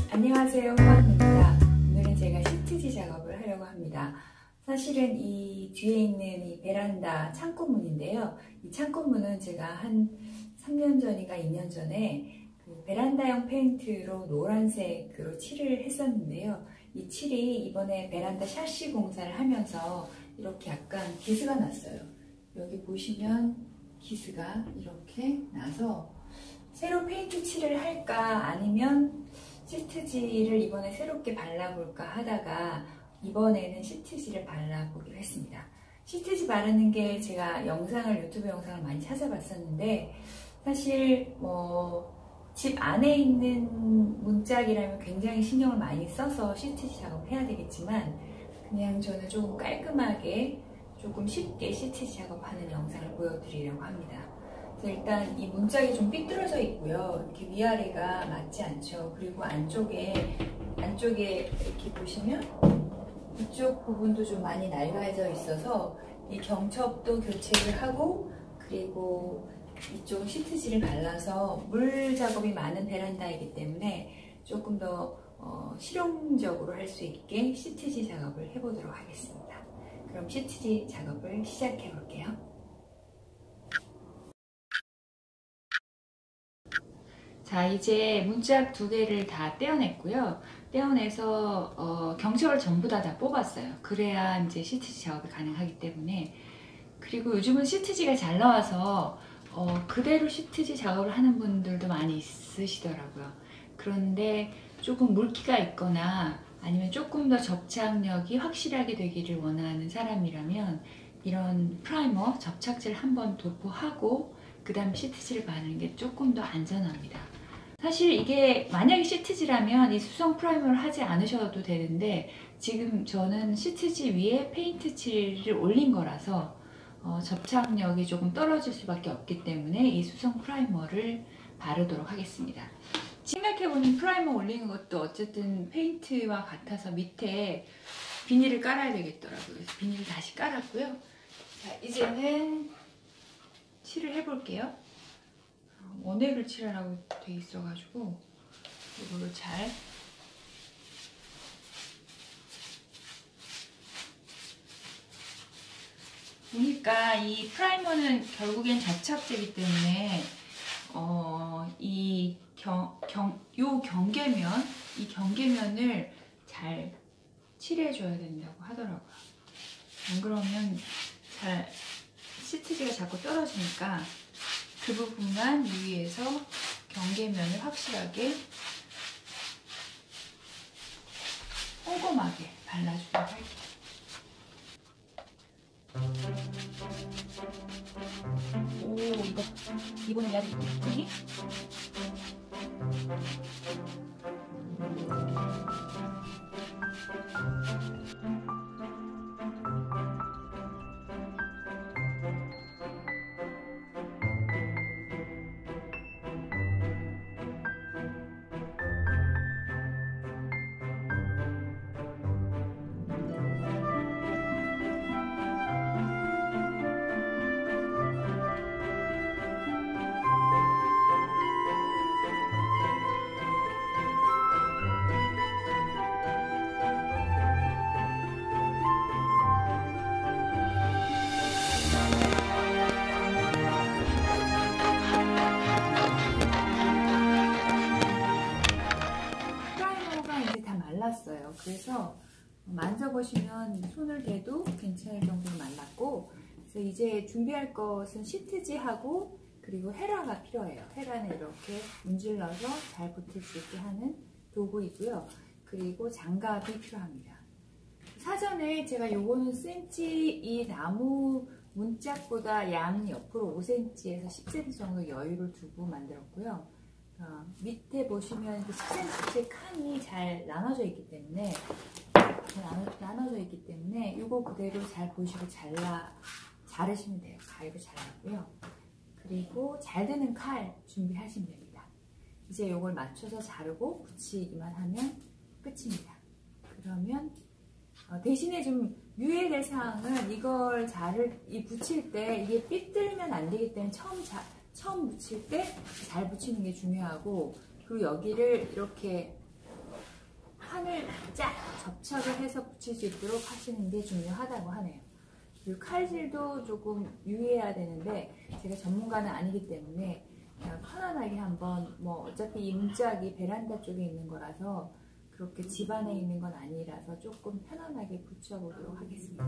안녕하세요, 화입니다. 오늘은 제가 시트지 작업을 하려고 합니다. 사실은 이 뒤에 있는 이 베란다 창고문인데요. 이 창고문은 제가 한 3년 전인가 2년 전에 그 베란다용 페인트로 노란색으로 칠을 했었는데요. 이 칠이 이번에 베란다 샤시 공사를 하면서 이렇게 약간 기스가 났어요. 여기 보시면 기스가 이렇게 나서 새로 페인트 칠을 할까 아니면 시트지를 이번에 새롭게 발라볼까 하다가 이번에는 시트지를 발라보기로 했습니다. 시트지 바르는 게 제가 유튜브 영상을 많이 찾아봤었는데 사실 집 안에 있는 문짝이라면 굉장히 신경을 많이 써서 시트지 작업을 해야 되겠지만 그냥 저는 조금 깔끔하게 조금 쉽게 시트지 작업하는 영상을 보여드리려고 합니다. 그래서 일단 이 문짝이 좀 삐뚤어져 있고요. 이렇게 위아래가 맞지 않죠. 그리고 안쪽에 이렇게 보시면 이쪽 부분도 좀 많이 낡아져 있어서 이 경첩도 교체를 하고 그리고 이쪽 시트지를 발라서 물 작업이 많은 베란다이기 때문에 조금 더 실용적으로 할 수 있게 시트지 작업을 해보도록 하겠습니다. 그럼 시트지 작업을 시작해 볼게요. 자, 이제 문짝 2개를 다 떼어냈고요. 떼어내서 경첩을 전부 다 뽑았어요. 그래야 이제 시트지 작업이 가능하기 때문에. 그리고 요즘은 시트지가 잘 나와서 그대로 시트지 작업을 하는 분들도 많이 있으시더라고요. 그런데 조금 물기가 있거나 아니면 조금 더 접착력이 확실하게 되기를 원하는 사람이라면 이런 프라이머, 접착제를 한번 도포하고 그 다음 시트지를 바르는 게 조금 더 안전합니다. 사실 이게 만약에 시트지라면 이 수성 프라이머를 하지 않으셔도 되는데 지금 저는 시트지 위에 페인트 칠을 올린 거라서 접착력이 조금 떨어질 수밖에 없기 때문에 이 수성 프라이머를 바르도록 하겠습니다. 생각해보니 프라이머 올리는 것도 어쨌든 페인트와 같아서 밑에 비닐을 깔아야 되겠더라고요. 그래서 비닐을 다시 깔았고요. 자, 이제는 칠을 해볼게요. 원액을 칠하라고 돼 있어가지고 이거를 잘 보니까 이 프라이머는 결국엔 접착제이기 때문에 이 경계면을 잘 칠해줘야 된다고 하더라고요. 안 그러면 잘 시트지가 자꾸 떨어지니까 그 부분만 위에서 경계면을 확실하게 꼼꼼하게 발라주도록 할게요. 오, 이번에 해야 되겠니? 말랐어요. 그래서 만져보시면 손을 대도 괜찮을 정도로 말랐고, 그래서 이제 준비할 것은 시트지하고 그리고 헤라가 필요해요. 헤라는 이렇게 문질러서 잘 붙을 수 있게 하는 도구이고요. 그리고 장갑이 필요합니다. 사전에 제가 요거는 이 나무 문짝보다 양 옆으로 5cm에서 10cm 정도 여유를 두고 만들었고요. 밑에 보시면 10cm씩 칸이 잘 나눠져 있기 때문에 이거 그대로 잘 보시고 자르시면 돼요. 가위로 잘라고요. 그리고 잘 드는 칼 준비하시면 됩니다. 이제 이걸 맞춰서 자르고 붙이기만 하면 끝입니다. 그러면 대신에 좀 유의될 사항은 이걸 붙일 때 이게 삐뚤면 안 되기 때문에 처음 붙일 때 잘 붙이는 게 중요하고, 그리고 여기를 이렇게 판을 쫙 접착을 해서 붙일 수 있도록 하시는 게 중요하다고 하네요. 그리고 칼질도 조금 유의해야 되는데 제가 전문가는 아니기 때문에 그냥 편안하게 한번, 뭐 어차피 이 문짝이 베란다 쪽에 있는 거라서 그렇게 집 안에 있는 건 아니라서 조금 편안하게 붙여보도록 하겠습니다.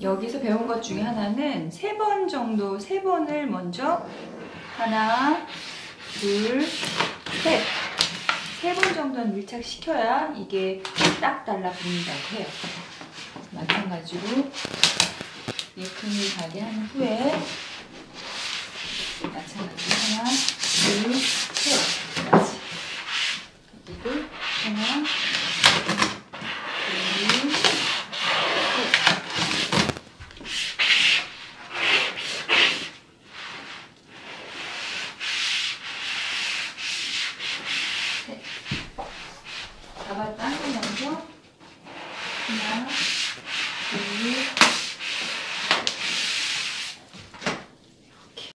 여기서 배운 것 중에 하나는 3번 정도, 3번을 먼저 하나, 둘, 셋, 3번 정도는 밀착시켜야 이게 딱 달라붙는다고 해요. 마찬가지로 예쁜이 가게 한 후에 마찬가지로 하나, 둘, 셋, 그렇지. 여기도 하나, 둘, 잡아 당기면서 하나, 둘, 이렇게.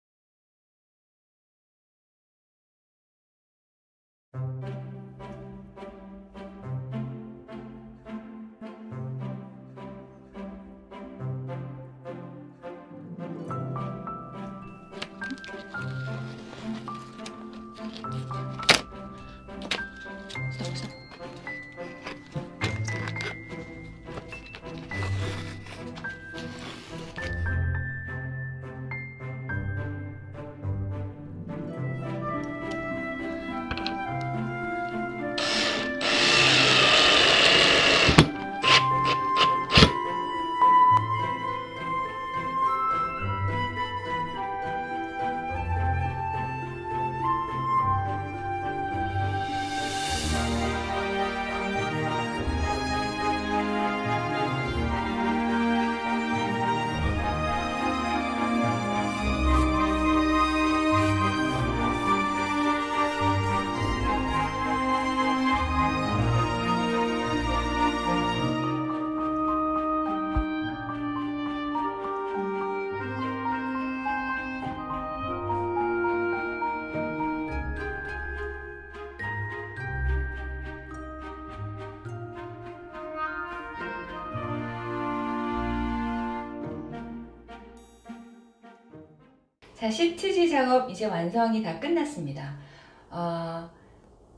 자, 시트지 작업 이제 완성이 다 끝났습니다.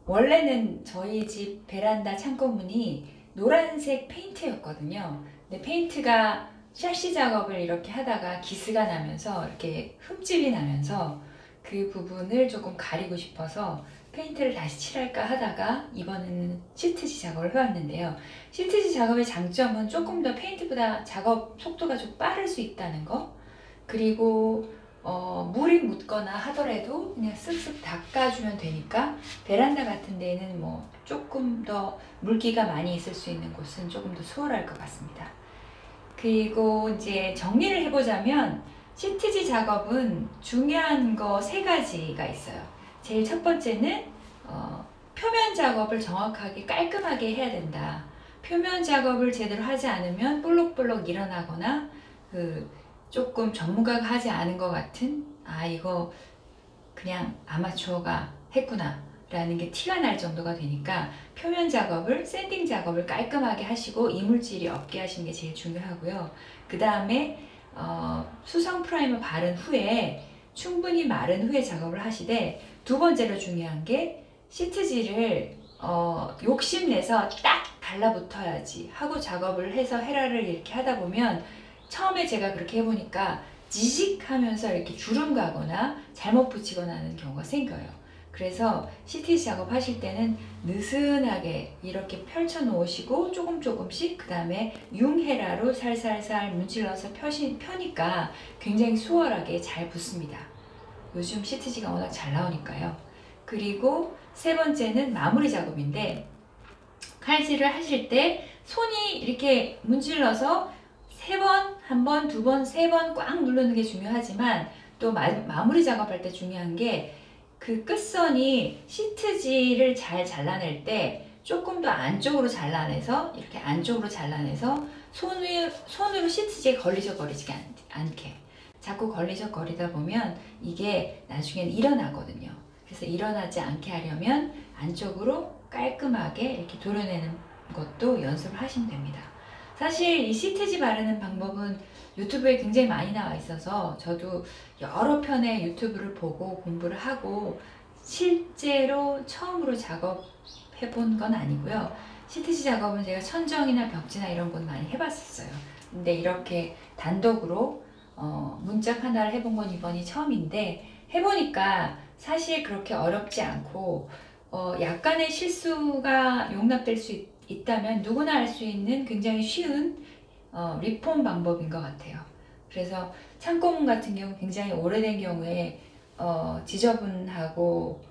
원래는 저희 집 베란다 창고문이 노란색 페인트였거든요. 근데 페인트가 샤시 작업을 이렇게 하다가 기스가 나면서 이렇게 흠집이 나면서 그 부분을 조금 가리고 싶어서 페인트를 다시 칠할까 하다가 이번에는 시트지 작업을 해왔는데요. 시트지 작업의 장점은 조금 더 페인트보다 작업 속도가 좀 빠를 수 있다는 거, 그리고 물이 묻거나 하더라도 그냥 쓱쓱 닦아주면 되니까 베란다 같은 데는 뭐 조금 더 물기가 많이 있을 수 있는 곳은 조금 더 수월할 것 같습니다. 그리고 이제 정리를 해보자면 시트지 작업은 중요한 거 3가지가 있어요. 제일 첫 번째는 표면 작업을 정확하게 깔끔하게 해야 된다. 표면 작업을 제대로 하지 않으면 볼록볼록 일어나거나 조금 전문가가 하지 않은 것 같은 이거 그냥 아마추어가 했구나 라는 게 티가 날 정도가 되니까 표면 작업을, 샌딩 작업을 깔끔하게 하시고 이물질이 없게 하시는 게 제일 중요하고요. 그 다음에 수성 프라이머 바른 후에 충분히 마른 후에 작업을 하시되, 두 번째로 중요한 게 시트지를 욕심내서 딱 달라붙어야지 하고 작업을 해서 헤라를 이렇게 하다 보면, 처음에 제가 그렇게 해보니까 지직 하면서 이렇게 주름 가거나 잘못 붙이거나 하는 경우가 생겨요. 그래서 시트지 작업 하실 때는 느슨하게 이렇게 펼쳐 놓으시고 조금씩, 그 다음에 융헤라로 살살살 문질러서 펴니까 굉장히 수월하게 잘 붙습니다. 요즘 시트지가 워낙 잘 나오니까요. 그리고 세 번째는 마무리 작업인데, 칼질을 하실 때 손이 이렇게 문질러서 세 번, 한 번, 두 번, 세 번 꽉 누르는 게 중요하지만, 또 마무리 작업할 때 중요한 게 그 끝선이 시트지를 잘 잘라낼 때 조금 더 안쪽으로 잘라내서, 이렇게 안쪽으로 잘라내서 손으로 시트지에 걸리적거리지 않게, 자꾸 걸리적거리다 보면 이게 나중엔 일어나거든요. 그래서 일어나지 않게 하려면 안쪽으로 깔끔하게 이렇게 도려내는 것도 연습을 하시면 됩니다. 사실 이 시트지 바르는 방법은 유튜브에 굉장히 많이 나와 있어서 저도 여러 편의 유튜브를 보고 공부를 하고 실제로 처음으로 작업해 본 건 아니고요. 시트지 작업은 제가 천정이나 벽지나 이런 건 많이 해봤었어요. 근데 이렇게 단독으로 문짝 하나를 해본 건 이번이 처음인데, 해보니까 사실 그렇게 어렵지 않고 약간의 실수가 용납될 수 있다면 누구나 할 수 있는 굉장히 쉬운 리폼 방법인 것 같아요. 그래서 창고문 같은 경우 굉장히 오래된 경우에 지저분하고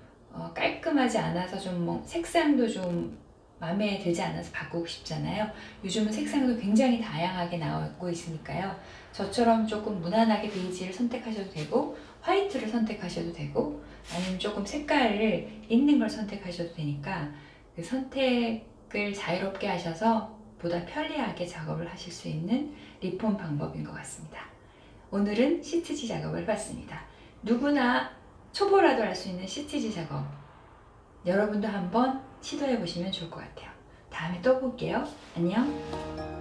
깔끔하지 않아서 좀 색상도 좀 마음에 들지 않아서 바꾸고 싶잖아요. 요즘은 색상도 굉장히 다양하게 나오고 있으니까요. 저처럼 조금 무난하게 베이지를 선택하셔도 되고, 화이트를 선택하셔도 되고, 아니면 조금 색깔을 있는 걸 선택하셔도 되니까 그 선택을 자유롭게 하셔서 보다 편리하게 작업을 하실 수 있는 리폼 방법인 것 같습니다. 오늘은 시트지 작업을 해봤습니다. 누구나 초보라도 할 수 있는 시트지 작업, 여러분도 한번 시도해 보시면 좋을 것 같아요. 다음에 또 볼게요. 안녕.